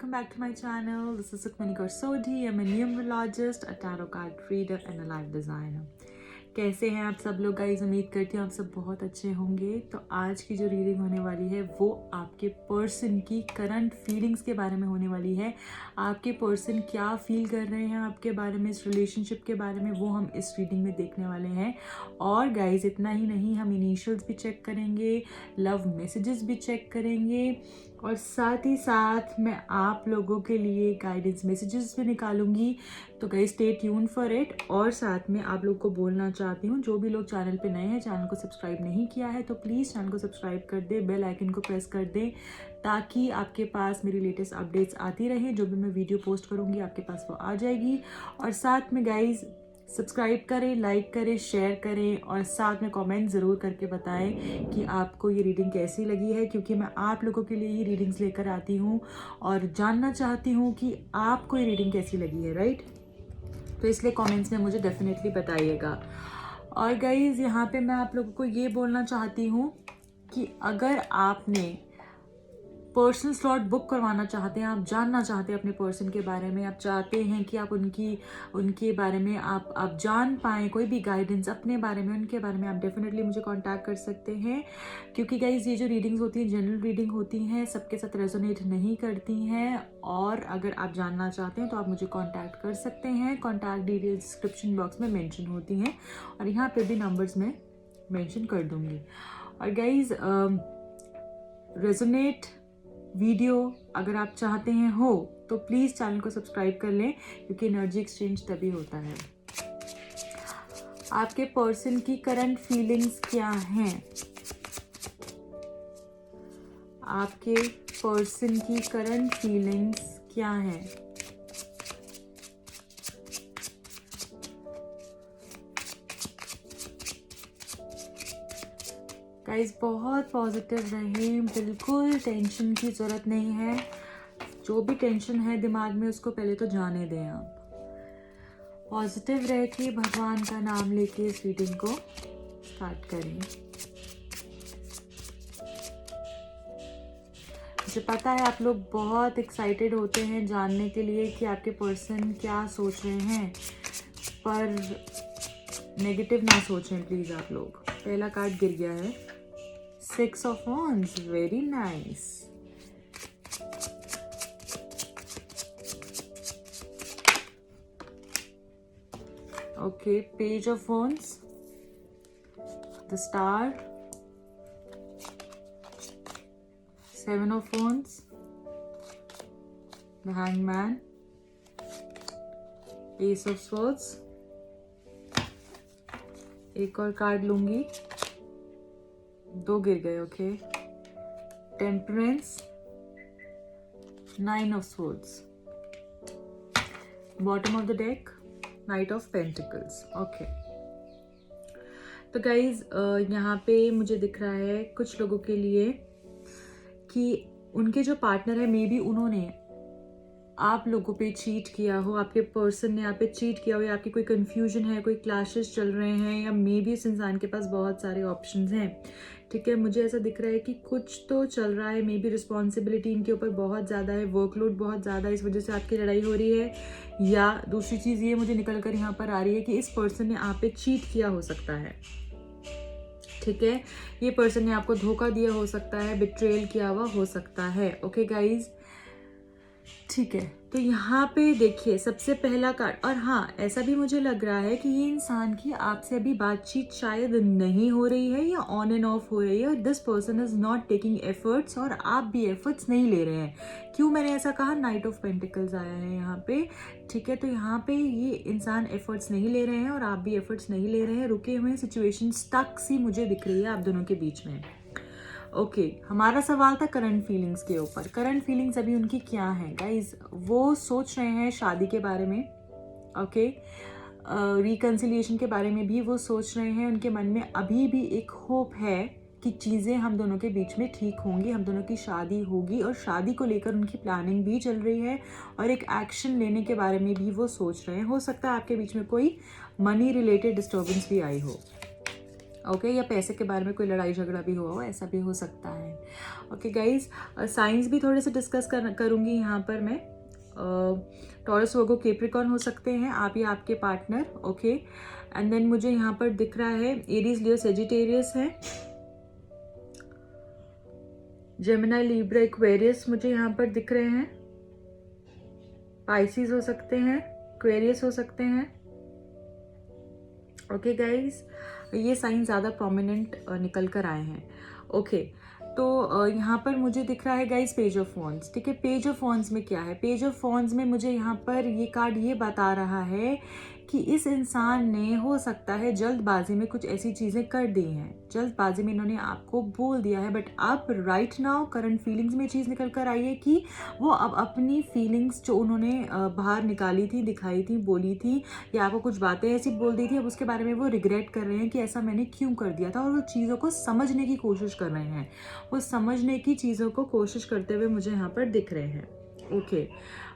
welcome back to my channel. This is Sukhmani Kaur Sodhi. I'm a numerologist, a tarot card reader and a life designer. कैसे हैं आप सब लोग guys? उम्मीद करती हूँ आप सब बहुत अच्छे होंगे। तो आज की जो रीडिंग होने वाली है वो आपके पर्सन की करंट फीलिंग्स के बारे में होने वाली है। आपके पर्सन क्या फील कर रहे हैं आपके बारे में, इस रिलेशनशिप के बारे में, वो हम इस रीडिंग में देखने वाले हैं। और गाइस इतना ही नहीं, हम इनिशियल्स भी चेक करेंगे, लव मैसेजेस भी चेक करेंगे और साथ ही साथ मैं आप लोगों के लिए गाइडेंस मैसेजेस भी निकालूंगी। तो guys stay tune for it. और साथ में आप लोग को बोलना चाहती हूँ, जो भी लोग चैनल पे नए हैं, चैनल को सब्सक्राइब नहीं किया है तो प्लीज़ चैनल को सब्सक्राइब कर दे, बेल आइकन को प्रेस कर दे ताकि आपके पास मेरी लेटेस्ट अपडेट्स आती रहे। जो भी मैं वीडियो पोस्ट करूँगी आपके पास वो आ जाएगी। और साथ में गाइस सब्सक्राइब करें, लाइक करें, शेयर करें और साथ में कमेंट ज़रूर करके बताएं कि आपको ये रीडिंग कैसी लगी है, क्योंकि मैं आप लोगों के लिए ही रीडिंग्स लेकर आती हूँ और जानना चाहती हूँ कि आपको ये रीडिंग कैसी लगी है, राइट? तो इसलिए कमेंट्स में मुझे डेफिनेटली बताइएगा। और गाइज़ यहाँ पे मैं आप लोगों को ये बोलना चाहती हूँ कि अगर आपने पर्सनल स्लॉट बुक करवाना चाहते हैं, आप जानना चाहते हैं अपने पर्सन के बारे में, आप चाहते हैं कि आप उनके बारे में आप जान पाएँ, कोई भी गाइडेंस अपने बारे में, उनके बारे में, आप डेफिनेटली मुझे कांटेक्ट कर सकते हैं। क्योंकि गाइज ये जो रीडिंग्स होती हैं जनरल रीडिंग होती हैं, सबके साथ रेजोनेट नहीं करती हैं। और अगर आप जानना चाहते हैं तो आप मुझे कॉन्टैक्ट कर सकते हैं। कॉन्टैक्ट डिटेल्स डिस्क्रिप्शन बॉक्स में मैंशन होती हैं और यहाँ पर भी नंबर्स में मैंशन कर दूँगी। और गाइज रेजोनेट वीडियो अगर आप चाहते हैं हो तो प्लीज़ चैनल को सब्सक्राइब कर लें, क्योंकि एनर्जी एक्सचेंज तभी होता है। आपके पर्सन की करंट फीलिंग्स क्या हैं? आपके पर्सन की करंट फीलिंग्स क्या हैं? गाइस बहुत पॉजिटिव रहें, बिल्कुल टेंशन की ज़रूरत नहीं है। जो भी टेंशन है दिमाग में उसको पहले तो जाने दें। आप पॉजिटिव रह के भगवान का नाम लेके इस रीडिंग को स्टार्ट करें। मुझे पता है आप लोग बहुत एक्साइटेड होते हैं जानने के लिए कि आपके पर्सन क्या सोच रहे हैं, पर नेगेटिव ना सोचें प्लीज़ आप लोग। पहला कार्ड गिर गया है, 6 of Wands, very nice. Okay, Page of Wands, the Star, 7 of Wands, the Hangman, Ace of Swords। एक और कार्ड लूंगी, 2 गिर गए। Okay, temperance, 9 of Swords, bottom of the deck, night of pentacles. Okay, तो guys यहाँ पे मुझे दिख रहा है कुछ लोगों के लिए कि उनके जो पार्टनर है, मे बी उन्होंने आप लोगों पे चीट किया हो, आपके पर्सन ने आप पे चीट किया हो, या आपकी कोई कंफ्यूजन है, कोई क्लैशेस चल रहे हैं, या मे बी इस इंसान के पास बहुत सारे ऑप्शंस हैं। ठीक है, मुझे ऐसा दिख रहा है कि कुछ तो चल रहा है, मे बी रिस्पॉन्सिबिलिटी इनके ऊपर बहुत ज़्यादा है, वर्कलोड बहुत ज़्यादा है, इस वजह से आपकी लड़ाई हो रही है। या दूसरी चीज़ ये मुझे निकल कर यहाँ पर आ रही है कि इस पर्सन ने आप पे चीट किया हो सकता है। ठीक है, ये पर्सन ने आपको धोखा दिया हो सकता है, बिट्रेल किया हुआ हो सकता है। ओके गाइज, ठीक है, तो यहाँ पे देखिए सबसे पहला कार्ड। और हाँ, ऐसा भी मुझे लग रहा है कि ये इंसान की आपसे अभी बातचीत शायद नहीं हो रही है या ऑन एंड ऑफ हो रही है, और this person is not taking efforts और आप भी एफर्ट्स नहीं ले रहे हैं। क्यों मैंने ऐसा कहा? नाइट ऑफ पेंटिकल्स आया है यहाँ पे। ठीक है, तो यहाँ पे ये इंसान एफर्ट्स नहीं ले रहे हैं और आप भी एफर्ट्स नहीं ले रहे हैं, रुके हुए सिचुएशन स्टक सी मुझे दिख रही है आप दोनों के बीच में। ओके, हमारा सवाल था करंट फीलिंग्स के ऊपर। करंट फीलिंग्स अभी उनकी क्या हैं गाइज? वो सोच रहे हैं शादी के बारे में। ओके, रिकन्सिलिएशन के बारे में भी वो सोच रहे हैं। उनके मन में अभी भी एक होप है कि चीज़ें हम दोनों के बीच में ठीक होंगी, हम दोनों की शादी होगी, और शादी को लेकर उनकी प्लानिंग भी चल रही है और एक एक्शन लेने के बारे में भी वो सोच रहे हैं। हो सकता है आपके बीच में कोई मनी रिलेटेड डिस्टर्बेंस भी आई हो। ओके या पैसे के बारे में कोई लड़ाई झगड़ा भी हुआ हो, ऐसा भी हो सकता है। ओके गाइज, साइंस भी थोड़े से डिस्कस करूँगी यहाँ पर मैं। टॉरस, वर्गो, कैप्रिकॉर्न हो सकते हैं आप या आपके पार्टनर। ओके, एंड देन मुझे यहाँ पर दिख रहा है एरीज, लियो, सेजिटेरियस है, जेमिनी, लिब्रा, एक्वेरियस मुझे यहाँ पर दिख रहे हैं, पाइसिस हो सकते हैं, एक्वेरियस हो सकते हैं। ओके गाइज, ये साइन ज़्यादा प्रोमिनेंट निकल कर आए हैं। ओके, तो यहाँ पर मुझे दिख रहा है गाइज पेज ऑफ वॉन्ड्स। ठीक है, पेज ऑफ वॉन्ड्स में क्या है? पेज ऑफ वॉन्ड्स में मुझे यहाँ पर ये कार्ड ये बता रहा है कि इस इंसान ने हो सकता है जल्दबाजी में कुछ ऐसी चीज़ें कर दी हैं, जल्दबाजी में इन्होंने आपको बोल दिया है, बट अब राइट नाउ करंट फीलिंग्स में चीज़ निकल कर आई है कि वो अब अपनी फीलिंग्स जो उन्होंने बाहर निकाली थी, दिखाई थी, बोली थी, या आपको कुछ बातें ऐसी बोल दी थी, अब उसके बारे में वो रिग्रेट कर रहे हैं कि ऐसा मैंने क्यों कर दिया था, और वो चीज़ों को समझने की कोशिश कर रहे हैं। वो समझने की चीज़ों को कोशिश करते हुए मुझे यहाँ पर दिख रहे हैं। ओके,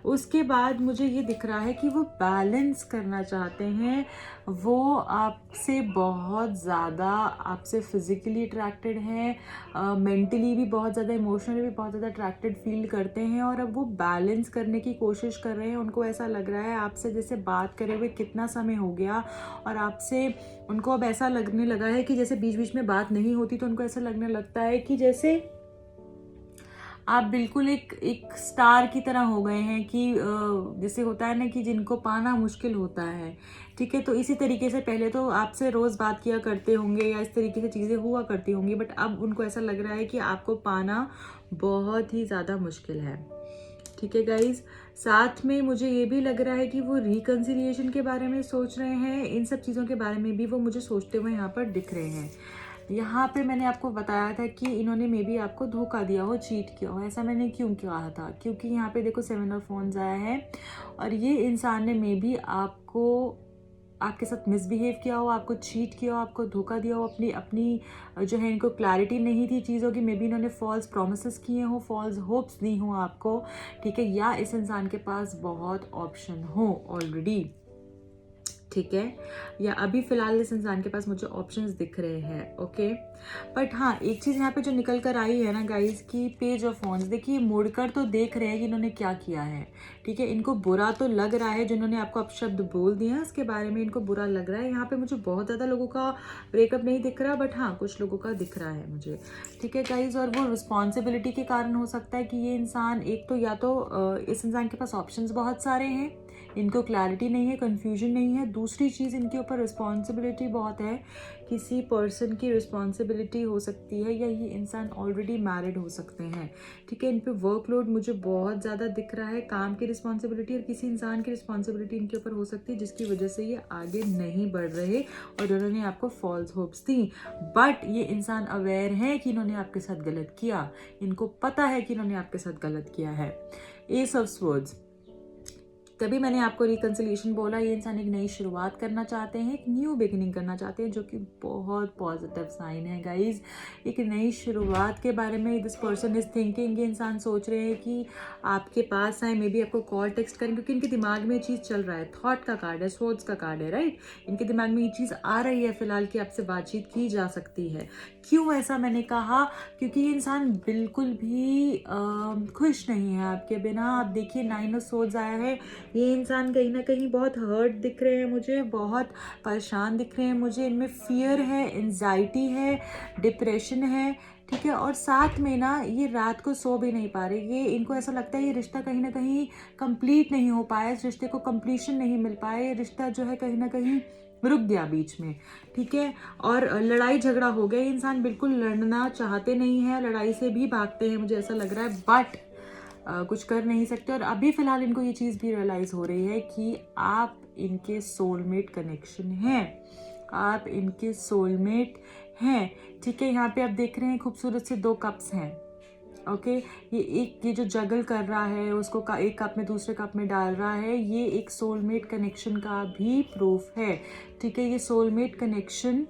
उसके बाद मुझे ये दिख रहा है कि वो बैलेंस करना चाहते हैं। वो आपसे बहुत ज़्यादा, आपसे फिज़िकली अट्रैक्टेड हैं, मेंटली भी बहुत ज़्यादा, इमोशनली भी बहुत ज़्यादा अट्रैक्टेड फील करते हैं, और अब वो बैलेंस करने की कोशिश कर रहे हैं। उनको ऐसा लग रहा है आपसे जैसे बात करे हुए कितना समय हो गया, और आपसे उनको अब ऐसा लगने लगा है कि जैसे बीच बीच में बात नहीं होती, तो उनको ऐसा लगने लगता है कि जैसे आप बिल्कुल एक स्टार की तरह हो गए हैं, कि जैसे होता है ना कि जिनको पाना मुश्किल होता है। ठीक है, तो इसी तरीके से पहले तो आपसे रोज़ बात किया करते होंगे या इस तरीके से चीज़ें हुआ करती होंगी, बट अब उनको ऐसा लग रहा है कि आपको पाना बहुत ही ज़्यादा मुश्किल है। ठीक है गाइज, साथ में मुझे ये भी लग रहा है कि वो रिकन्सिलिएशन के बारे में सोच रहे हैं। इन सब चीज़ों के बारे में भी वो मुझे सोचते हुए यहाँ पर दिख रहे हैं। यहाँ पे मैंने आपको बताया था कि इन्होंने मे बी आपको धोखा दिया हो, चीट किया हो। ऐसा मैंने क्यों कहा था? क्योंकि यहाँ पे देखो 7 ऑफ फोन्स आया है, और ये इंसान ने मे बी आपके साथ मिसबिहेव किया हो, आपको चीट किया हो, आपको धोखा दिया हो, अपनी जो है, इनको क्लैरिटी नहीं थी चीज़ों की। मे बी इन्होंने फॉल्स प्रोमिसेस किए हो, फॉल्स होप्स दी हो आपको। ठीक है, या इस इंसान के पास बहुत ऑप्शन हो ऑलरेडी। ठीक है, या अभी फिलहाल इस इंसान के पास मुझे ऑप्शंस दिख रहे हैं। ओके, बट हाँ, एक चीज़ यहाँ पे जो निकल कर आई है ना गाइज, की पेज ऑफ वॉन्ड्स, देखिए मुड़कर तो देख रहे हैं कि इन्होंने क्या किया है। ठीक है, इनको बुरा तो लग रहा है, जिन्होंने आपको अपशब्द बोल दिए हैं उसके बारे में इनको बुरा लग रहा है। यहाँ पे मुझे बहुत ज़्यादा लोगों का ब्रेकअप नहीं दिख रहा, बट हाँ, कुछ लोगों का दिख रहा है मुझे। ठीक है गाइज, और वो रिस्पॉन्सिबिलिटी के कारण हो सकता है कि ये इंसान, एक तो या तो इस इंसान के पास ऑप्शंस बहुत सारे हैं, इनको क्लैरिटी नहीं है, कन्फ्यूजन नहीं है। दूसरी चीज़, इनके ऊपर रिस्पॉन्सिबिलिटी बहुत है, किसी पर्सन की रिस्पॉन्सिबिलिटी हो सकती है, या ये इंसान ऑलरेडी मैरिड हो सकते हैं। ठीक है, इन पे वर्कलोड मुझे बहुत ज़्यादा दिख रहा है, काम की रिस्पॉन्सिबिलिटी और किसी इंसान की रिस्पॉन्सिबिलिटी इनके ऊपर हो सकती है, जिसकी वजह से ये आगे नहीं बढ़ रहे और उन्होंने आपको फॉल्स होप्स दी। बट ये इंसान अवेयर है कि इन्होंने आपके साथ गलत किया, इनको पता है कि इन्होंने आपके साथ गलत किया है। एस ऑफ स्वर्ड्स, तभी मैंने आपको रिकन्सिलिएशन बोला। ये इंसान एक नई शुरुआत करना चाहते हैं, एक न्यू बिगिनिंग करना चाहते हैं, जो कि बहुत पॉजिटिव साइन है गाइज। एक नई शुरुआत के बारे में दिस पर्सन इज थिंकिंग। ये इंसान सोच रहे हैं कि आपके पास आए, मे बी आपको कॉल टेक्स्ट करें, क्योंकि इनके दिमाग में ये चीज़ चल रहा है। थॉट का कार्ड है, सोच का कार्ड है, राइट। इनके दिमाग में ये चीज़ आ रही है फिलहाल कि आपसे बातचीत की जा सकती है। क्यों ऐसा मैंने कहा? क्योंकि ये इंसान बिल्कुल भी खुश नहीं है आपके बिना। आप देखिए 9 ऑफ सोर्ड्स आया है, ये इंसान कहीं ना कहीं बहुत हर्ट दिख रहे हैं मुझे, बहुत परेशान दिख रहे हैं मुझे। इनमें फियर है, एंजाइटी है, डिप्रेशन है। ठीक है, और साथ में ना ये रात को सो भी नहीं पा रहे। ये इनको ऐसा लगता है ये रिश्ता कहीं ना कहीं कंप्लीट नहीं हो पाया, इस रिश्ते को कंप्लीशन नहीं मिल पाया, ये रिश्ता जो है कहीं ना कहीं रुक गया बीच में। ठीक है, और लड़ाई झगड़ा हो गया। ये इंसान बिल्कुल लड़ना चाहते नहीं है, लड़ाई से भी भागते हैं, मुझे ऐसा लग रहा है, बट कुछ कर नहीं सकते। और अभी फ़िलहाल इनको ये चीज़ भी रियलाइज़ हो रही है कि आप इनके सोलमेट कनेक्शन हैं, आप इनके सोलमेट हैं। ठीक है, यहाँ पे आप देख रहे हैं खूबसूरत से 2 कप्स हैं। ओके, ये जो जगल कर रहा है उसको एक कप में दूसरे कप में डाल रहा है, ये एक सोलमेट कनेक्शन का भी प्रूफ है। ठीक है, ये सोलमेट कनेक्शन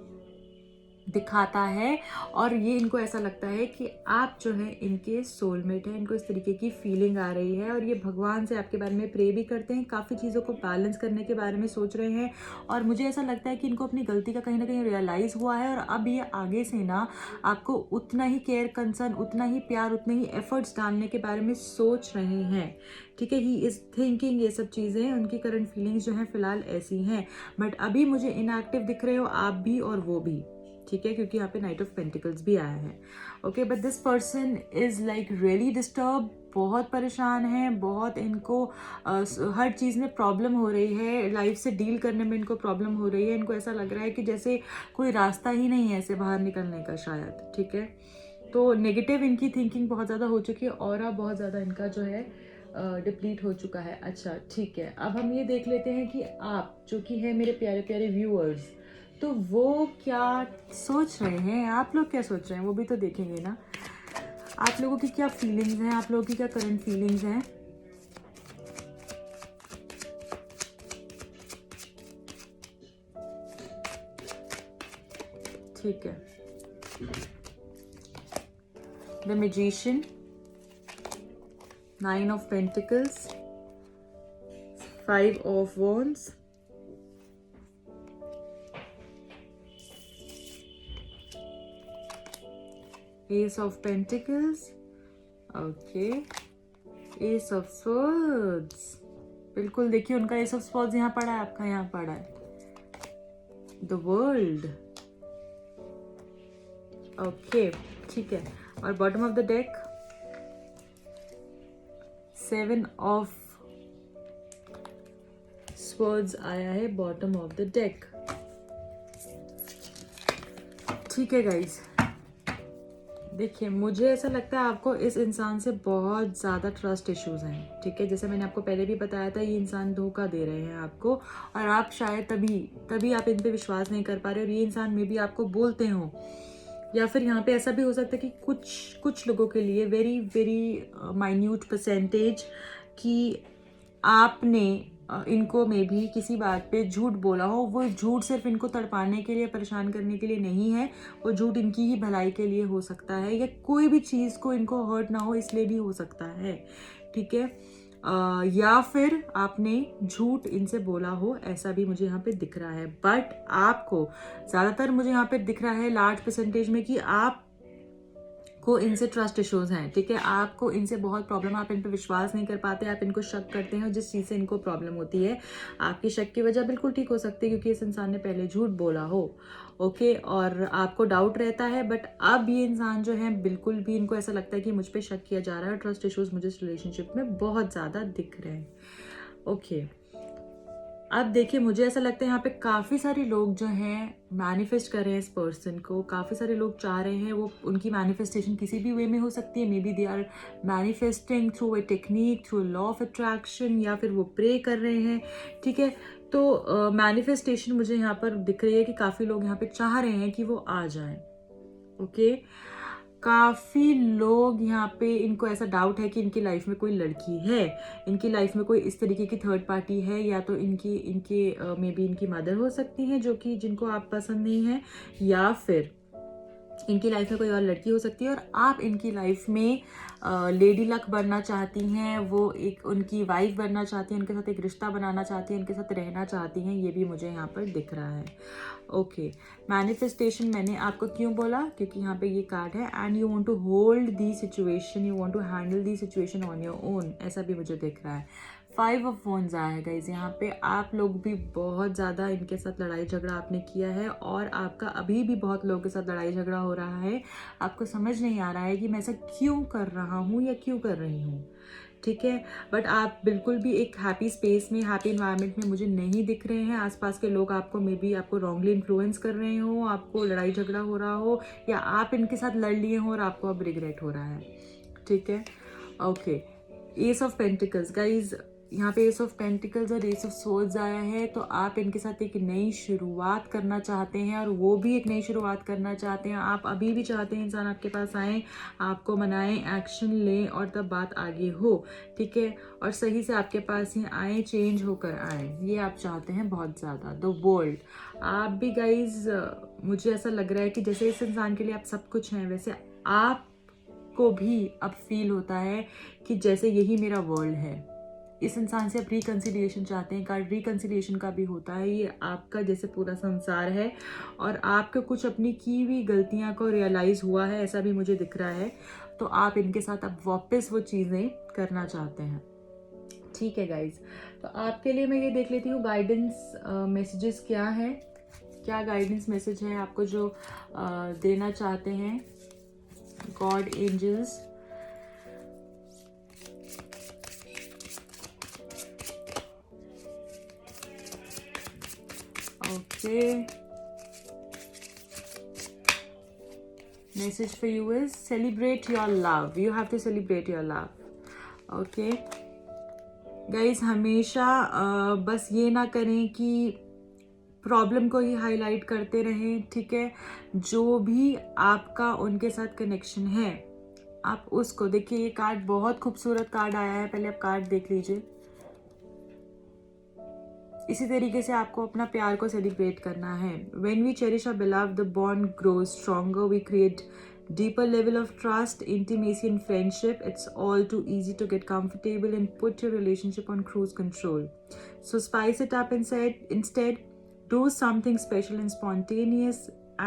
दिखाता है, और ये इनको ऐसा लगता है कि आप जो है इनके सोलमेट हैं, इनको इस तरीके की फीलिंग आ रही है, और ये भगवान से आपके बारे में प्रे भी करते हैं, काफ़ी चीज़ों को बैलेंस करने के बारे में सोच रहे हैं, और मुझे ऐसा लगता है कि इनको अपनी गलती का कहीं ना कहीं रियलाइज़ हुआ है, और अब ये आगे से ना आपको उतना ही केयर, कंसर्न, उतना ही प्यार, उतने ही एफर्ट्स डालने के बारे में सोच रहे हैं। ठीक है, ही इज़ थिंकिंग ये सब चीज़ें, उनकी करंट फीलिंग्स जो हैं फिलहाल ऐसी हैं, बट अभी मुझे इनएक्टिव दिख रहे हो आप भी और वो भी। ठीक है, क्योंकि यहाँ पे नाइट ऑफ पेंटिकल्स भी आया है। Okay, but this person is like really disturb, बहुत परेशान है, बहुत इनको हर चीज़ में प्रॉब्लम हो रही है, लाइफ से डील करने में इनको प्रॉब्लम हो रही है, इनको ऐसा लग रहा है कि जैसे कोई रास्ता ही नहीं है ऐसे बाहर निकलने का शायद। ठीक है, तो नेगेटिव इनकी थिंकिंग बहुत ज़्यादा हो चुकी है, और बहुत ज़्यादा इनका जो है डिप्लीट हो चुका है। अच्छा ठीक है, अब हम ये देख लेते हैं कि आप जो कि है मेरे प्यारे प्यारे व्यूअर्स, तो वो क्या सोच रहे हैं, आप लोग क्या सोच रहे हैं वो भी तो देखेंगे ना। आप लोगों की क्या फीलिंग्स हैं, आप लोगों की क्या करंट फीलिंग्स हैं। ठीक है, the magician, 9 of Pentacles, 5 of Wands, Ace of Pentacles, okay, Ace of Swords। बिल्कुल देखिए, उनका Ace of Swords यहाँ पड़ा है, आपका यहाँ पड़ा है द वर्ल्ड। ओके ठीक है, और bottom of the deck 7 of Swords आया है बॉटम ऑफ द डेक। ठीक है गाइज, देखिए मुझे ऐसा लगता है आपको इस इंसान से बहुत ज़्यादा ट्रस्ट इश्यूज हैं। ठीक है, जैसे मैंने आपको पहले भी बताया था, ये इंसान धोखा दे रहे हैं आपको, और आप शायद तभी आप इन पे विश्वास नहीं कर पा रहे, और ये इंसान में भी आपको बोलते हो, या फिर यहाँ पे ऐसा भी हो सकता है कि कुछ लोगों के लिए वेरी वेरी माइन्यूट परसेंटेज कि आपने इनको में भी किसी बात पे झूठ बोला हो। वो झूठ सिर्फ इनको तड़पाने के लिए, परेशान करने के लिए नहीं है, वो झूठ इनकी ही भलाई के लिए हो सकता है, या कोई भी चीज़ को इनको हर्ट ना हो इसलिए भी हो सकता है। ठीक है, या फिर आपने झूठ इनसे बोला हो, ऐसा भी मुझे यहाँ पे दिख रहा है। बट आपको ज़्यादातर मुझे यहाँ पे दिख रहा है लार्ज परसेंटेज में कि आप को इनसे ट्रस्ट इश्यूज हैं। ठीक है, आपको इनसे बहुत प्रॉब्लम, आप इन पर विश्वास नहीं कर पाते, आप इनको शक करते हैं, जिस चीज़ से इनको प्रॉब्लम होती है आपकी शक की वजह बिल्कुल ठीक हो सकती है, क्योंकि इस इंसान ने पहले झूठ बोला हो। ओके, और आपको डाउट रहता है, बट अब ये इंसान जो है बिल्कुल भी, इनको ऐसा लगता है कि मुझ पर शक किया जा रहा है, ट्रस्ट इश्यूज मुझे इस रिलेशनशिप में बहुत ज़्यादा दिख रहे हैं। ओके, अब देखिए मुझे ऐसा लगता है यहाँ पे काफ़ी सारे लोग जो हैं मैनिफेस्ट कर रहे हैं इस पर्सन को, काफ़ी सारे लोग चाह रहे हैं, वो उनकी मैनिफेस्टेशन किसी भी वे में हो सकती है। May be they are manifesting through a technique, through law of attraction, या फिर वो प्रे कर रहे हैं। ठीक है, तो मैनिफेस्टेशन मुझे यहाँ पर दिख रही है कि काफ़ी लोग यहाँ पे चाह रहे हैं कि वो आ जाएं। ओके, काफ़ी लोग यहाँ पे, इनको ऐसा डाउट है कि इनकी लाइफ में कोई लड़की है, इनकी लाइफ में कोई इस तरीके की थर्ड पार्टी है, या तो इनके मे बी इनकी मदर हो सकती हैं जो कि जिनको आप पसंद नहीं है, या फिर इनकी लाइफ में कोई और लड़की हो सकती है, और आप इनकी लाइफ में लेडी लक बनना चाहती हैं, वो एक उनकी वाइफ बनना चाहती हैं, उनके साथ एक रिश्ता बनाना चाहती हैं, उनके साथ रहना चाहती हैं, ये भी मुझे यहाँ पर दिख रहा है। ओके, मैनिफेस्टेशन मैंने आपको क्यों बोला, क्योंकि यहाँ पे ये कार्ड है, and you want to hold the situation, you want to handle the situation on your own, ऐसा भी मुझे दिख रहा है। 5 of Wands आया गाइस, यहाँ पे आप लोग भी बहुत ज़्यादा इनके साथ लड़ाई झगड़ा आपने किया है, और आपका अभी भी बहुत लोगों के साथ लड़ाई झगड़ा हो रहा है। आपको समझ नहीं आ रहा है कि मैं ऐसा क्यों कर रहा हूँ या क्यों कर रही हूँ। ठीक है, बट आप बिल्कुल भी एक हैप्पी स्पेस में, हैप्पी इन्वायरमेंट में मुझे नहीं दिख रहे हैं। आसपास के लोग आपको मे बी आपको रॉन्गली इन्फ्लुएंस कर रहे हो, आपको लड़ाई झगड़ा हो रहा हो, या आप इनके साथ लड़ लिए हो और आपको अब रिग्रेट हो रहा है। ठीक है, okay, S of pentacles guys, यहाँ पे एस ऑफ पेंटिकल्स और एस ऑफ सोर्ड्स आया है, तो आप इनके साथ एक नई शुरुआत करना चाहते हैं और वो भी एक नई शुरुआत करना चाहते हैं। आप अभी भी चाहते हैं इंसान आपके पास आए, आपको मनाएं, एक्शन लें और तब बात आगे हो, ठीक है, और सही से आपके पास ही आए, चेंज होकर आए, ये आप चाहते हैं बहुत ज़्यादा। द वर्ल्ड, आप भी गाइज, मुझे ऐसा लग रहा है कि जैसे इस इंसान के लिए आप सब कुछ हैं, वैसे आपको भी अब फील होता है कि जैसे यही मेरा वर्ल्ड है। इस इंसान से आप रिकन्सिलिएशन चाहते हैं, कार्ड रिकन्सिलिएशन का भी होता है। ये आपका जैसे पूरा संसार है और आपको कुछ अपनी की हुई गलतियां को रियलाइज़ हुआ है, ऐसा भी मुझे दिख रहा है। तो आप इनके साथ अब वापस वो चीज़ें करना चाहते हैं, ठीक है गाइज। तो आपके लिए मैं ये देख लेती हूँ गाइडेंस मैसेजेस क्या है, क्या गाइडेंस मैसेज है आपको जो देना चाहते हैं god angels. Okay. Message for you is celebrate your love. You have to celebrate your love. Okay. Guys, हमेशा बस ये ना करें कि प्रॉब्लम को ही हाईलाइट करते रहें, ठीक है। जो भी आपका उनके साथ कनेक्शन है, आप उसको देखिए। ये कार्ड बहुत खूबसूरत कार्ड आया है, पहले आप कार्ड देख लीजिए। इसी तरीके से आपको अपना प्यार को सेलिब्रेट करना है। When we cherish our beloved, the bond grows stronger. We create deeper level of trust, intimacy, and friendship. It's all too easy to get comfortable and put your relationship on cruise control. So spice it up instead. Do something special and spontaneous.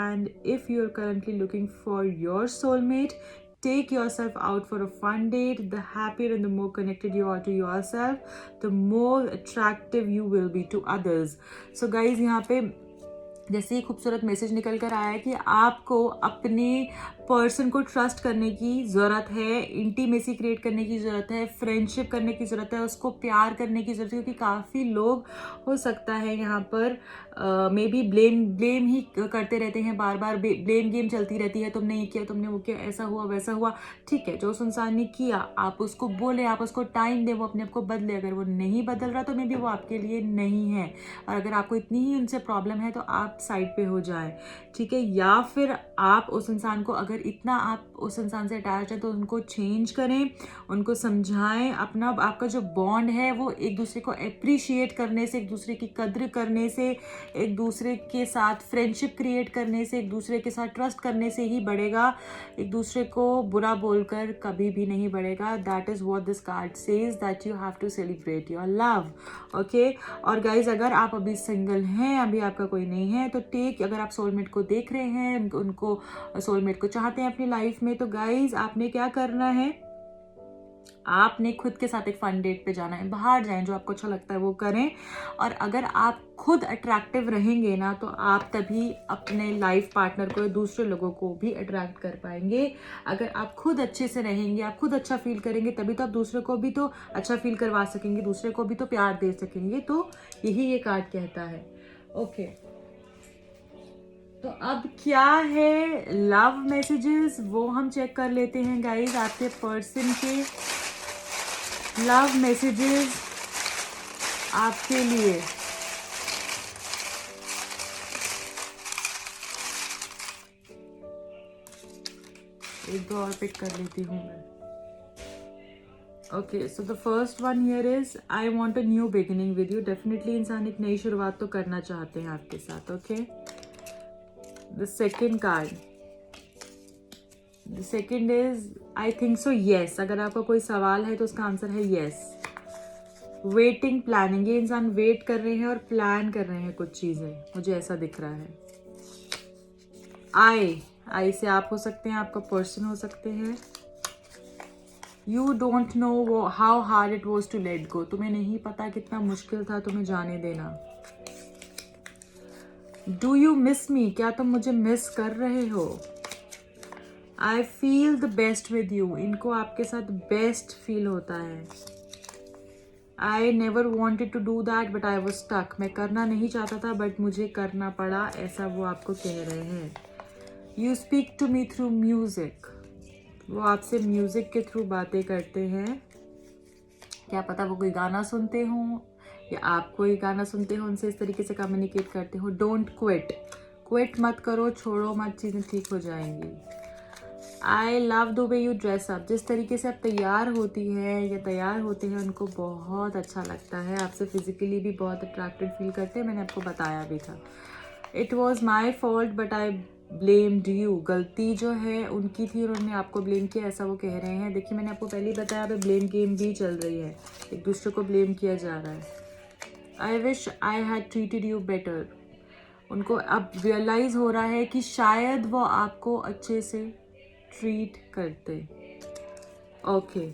And if you're currently looking for your soulmate, take yourself out for a fun date. The happier and the more connected you are to yourself, the more attractive you will be to others. So guys, यहाँ पे जैसे ही खूबसूरत message निकल कर आया है कि आपको अपने पर्सन को ट्रस्ट करने की ज़रूरत है, इंटीमेसी क्रिएट करने की ज़रूरत है, फ्रेंडशिप करने की ज़रूरत है, उसको प्यार करने की ज़रूरत है। क्योंकि काफ़ी लोग हो सकता है यहाँ पर मे बी ब्लेम ही करते रहते हैं, बार बार ब्लेम गेम चलती रहती है। तुमने ये किया, तुमने वो किया, ऐसा हुआ वैसा हुआ, ठीक है। जो उस इंसान ने किया, आप उसको बोले, आप उसको टाइम दे, वो अपने आप को बदले। अगर वो नहीं बदल रहा तो मे बी वो आपके लिए नहीं है। और अगर आपको इतनी ही उनसे प्रॉब्लम है तो आप साइड पे हो जाए, ठीक है। या फिर आप उस इंसान को, अगर इतना आप उस इंसान से अटैच है तो उनको चेंज करें, उनको समझाएं। अपना आपका जो बॉन्ड है वो एक दूसरे को अप्रिशिएट करने से, एक दूसरे की कद्र करने से, एक दूसरे के साथ फ्रेंडशिप क्रिएट करने से, एक दूसरे के साथ ट्रस्ट करने से ही बढ़ेगा। एक दूसरे को बुरा बोलकर कभी भी नहीं बढ़ेगा। That is what this card says, that you have to celebrate your love, okay. और गाइज, अगर आप अभी सिंगल हैं, अभी आपका कोई नहीं है, तो अगर आप सोलमेट को देख रहे हैं, उनको सोलमेट को चाहते हैं अपनी लाइफ में, तो गाइज आपने क्या करना है, आपने खुद के साथ एक फन डेट पे जाना है। बाहर जाएं, जो आपको अच्छा लगता है वो करें। और अगर आप खुद अट्रैक्टिव रहेंगे ना, तो आप तभी अपने लाइफ पार्टनर को, दूसरे लोगों को भी अट्रैक्ट कर पाएंगे। अगर आप खुद अच्छे से रहेंगे, आप खुद अच्छा फील करेंगे, तभी तो आप दूसरे को भी तो अच्छा फील करवा सकेंगे, दूसरे को भी तो प्यार दे सकेंगे। तो यही ये कार्ड कहता है, ओके। तो अब क्या है लव मैसेजेस, वो हम चेक कर लेते हैं गाइज। आपके पर्सन के लव मैसेजेस आपके लिए। एक दो और पिक कर लेती हूँ मैं। Okay, so the first one here is, I want a new beginning with you. Definitely इंसान एक नई शुरुआत तो करना चाहते हैं आपके साथ, okay. The second card, the second is I think so yes. अगर आपका कोई सवाल है तो उसका आंसर है येस। वेटिंग, प्लानिंग, ये इंसान वेट कर रहे हैं और प्लान कर रहे हैं कुछ चीजें, मुझे ऐसा दिख रहा है। आई से आप हो सकते हैं, आपका पर्सन हो सकते हैं। You don't know how hard it was to let go. तुम्हें नहीं पता कितना मुश्किल था तुम्हें जाने देना। डू यू मिस मी, क्या तुम मुझे मिस कर रहे हो। I feel the best with you, इनको आपके साथ बेस्ट फील होता है। I never wanted to do that but I was stuck, मैं करना नहीं चाहता था बट मुझे करना पड़ा, ऐसा वो आपको कह रहे हैं। You speak to me through music, वो आपसे म्यूजिक के थ्रू बातें करते हैं। क्या पता वो कोई गाना सुनते हो या आप कोई गाना सुनते हो, उनसे इस तरीके से कम्युनिकेट करते हो। डोंट क्विट मत करो, छोड़ो मत, चीज़ें ठीक हो जाएंगी। I love the way you dress up, जिस तरीके से आप तैयार होती है या तैयार होते हैं उनको बहुत अच्छा लगता है, आपसे फिजिकली भी बहुत अट्रैक्टेड फील करते हैं, मैंने आपको बताया भी था। It was my fault but I blamed you, गलती जो है उनकी थी, उन्होंने आपको ब्लेम किया, ऐसा वो कह रहे हैं। देखिए मैंने आपको पहले ही बताया, अभी ब्लेम गेम भी चल रही है, एक दूसरे को ब्लेम किया जा रहा है। I wish I had treated you better, उनको अब रियलाइज़ हो रहा है कि शायद वो आपको अच्छे से ट्रीट करते। ओके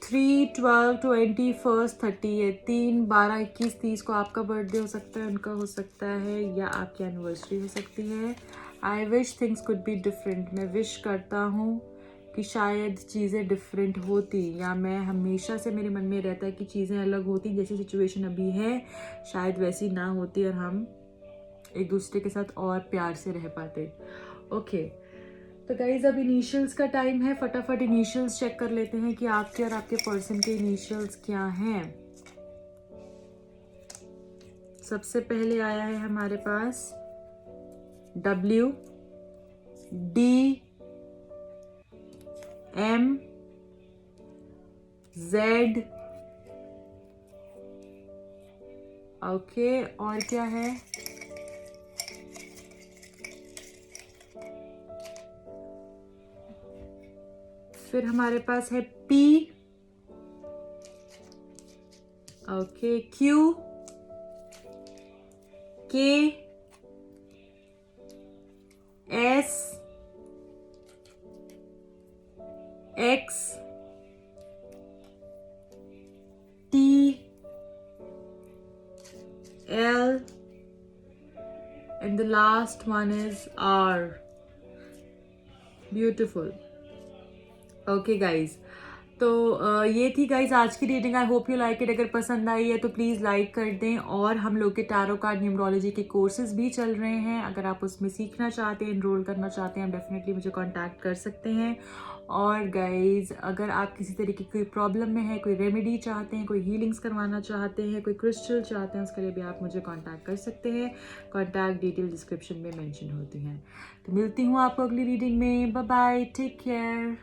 3, 12, 21, 30, 3, 12, 21, 30 को आपका बर्थडे हो सकता है, उनका हो सकता है, या आपकी एनिवर्सरी हो सकती है। I wish things could be different, मैं विश करता हूँ कि शायद चीज़ें डिफरेंट होती, या मैं हमेशा से मेरे मन में रहता है कि चीज़ें अलग होती, जैसी सिचुएशन अभी है शायद वैसी ना होती और हम एक दूसरे के साथ और प्यार से रह पाते। ओके तो गाइज अब इनिशियल्स का टाइम है, फटाफट इनिशियल्स चेक कर लेते हैं कि आपके और आपके पर्सन के इनिशियल्स क्या हैं। सबसे पहले आया है हमारे पास W, D, M, Z। Okay और क्या है? फिर हमारे पास है P, okay, Q, K, S, X, T, L, and the last one is R. Beautiful. Okay guys तो ये थी गाइज आज की reading. I hope you like it. अगर पसंद आई है तो प्लीज़ लाइक कर दें, और हम लोग के टैरो कार्ड न्यूमरोलॉजी के कोर्सेज भी चल रहे हैं, अगर आप उसमें सीखना चाहते हैं, एनरोल करना चाहते हैं, आप डेफिनेटली मुझे कांटेक्ट कर सकते हैं। और गाइज अगर आप किसी तरीके की कोई प्रॉब्लम में है, कोई रेमेडी चाहते हैं, कोई हीलिंग्स करवाना चाहते हैं, कोई क्रिस्टल चाहते हैं, उसके लिए भी आप मुझे कॉन्टैक्ट कर सकते हैं। कॉन्टैक्ट डिटेल डिस्क्रिप्शन में मैंशन होती हैं। तो मिलती हूँ आपको अगली रीडिंग में। Bye bye, take care.